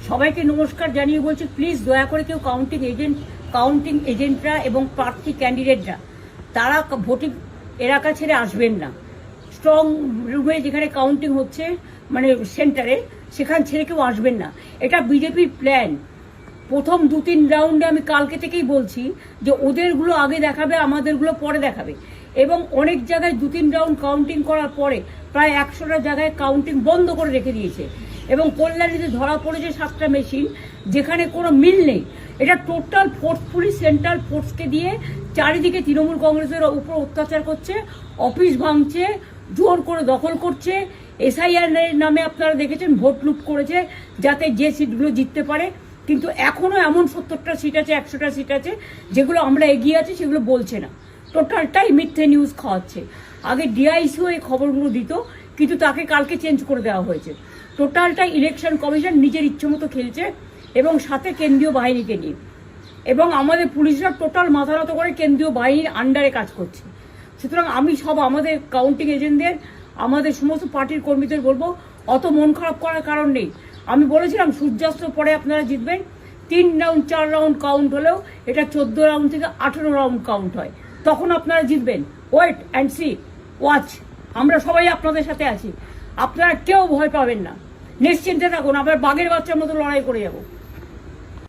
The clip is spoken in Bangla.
সবাইকে নমস্কার জানিয়ে বলছি, প্লিজ দয়া করে কেউ কাউন্টিং এজেন্টরা এবং প্রার্থী ক্যান্ডিডেটরা তারা ভোটিং এলাকা ছেড়ে আসবেন না। স্ট্রং রুমে যেখানে কাউন্টিং হচ্ছে মানে সেন্টারে, সেখান ছেড়ে কেউ আসবেন না। এটা বিজেপির প্ল্যান। প্রথম 2-3 রাউন্ডে আমি কালকে থেকেই বলছি যে ওদেরগুলো আগে দেখাবে, আমাদেরগুলো পরে দেখাবে। এবং অনেক জায়গায় 2-3 রাউন্ড কাউন্টিং করার পরে প্রায় 100টা জায়গায় কাউন্টিং বন্ধ করে রেখে দিয়েছে। এবং কল্যাণীতে ধরা পড়েছে 7টা মেশিন, যেখানে কোনো মিল নেই। এটা টোটাল ফোর্সফুলি সেন্ট্রাল ফোর্সকে দিয়ে চারিদিকে তৃণমূল কংগ্রেসের উপর অত্যাচার করছে, অফিস ভাঙছে, জোর করে দখল করছে। এসআইআর নামে আপনারা দেখেছেন ভোট লুট করেছে যাতে যে সিটগুলো জিততে পারে। কিন্তু এখনো এমন 70টা সিট আছে, 100টা সিট আছে যেগুলো আমরা এগিয়ে আছি, সেগুলো বলছে না। টোটালটাই মিথ্যে নিউজ খাওয়াচ্ছে। আগে ডিআইসিও এই খবরগুলো দিত, কিন্তু তাকে কালকে চেঞ্জ করে দেওয়া হয়েছে। টোটালটাই ইলেকশন কমিশন নিজের ইচ্ছে মতো খেলছে, এবং সাথে কেন্দ্রীয় বাহিনীকে নিয়ে। এবং আমাদের পুলিশরা টোটাল মাথা নত করে কেন্দ্রীয় বাহিনীর আন্ডারে কাজ করছে। সুতরাং আমি সব আমাদের কাউন্টিং এজেন্টদের, আমাদের সমস্ত পার্টির কর্মীদের বলবো, অত মন খারাপ করার কারণ নেই। আমি বলেছিলাম সূর্যাস্ত পরে আপনারা জিতবেন। 3 রাউন্ড 4 রাউন্ড কাউন্ট হলেও এটা 14 রাউন্ড থেকে 18 রাউন্ড কাউন্ট হয়, তখন আপনারা জিতবেন। Wait and see, watch. আমরা সবাই আপনাদের সাথে আছি, আপনারা কেউ ভয় পাবেন না, নিশ্চিন্তে থাকুন। আমরা বাঘের বাচ্চার মতো লড়াই করে যাবো।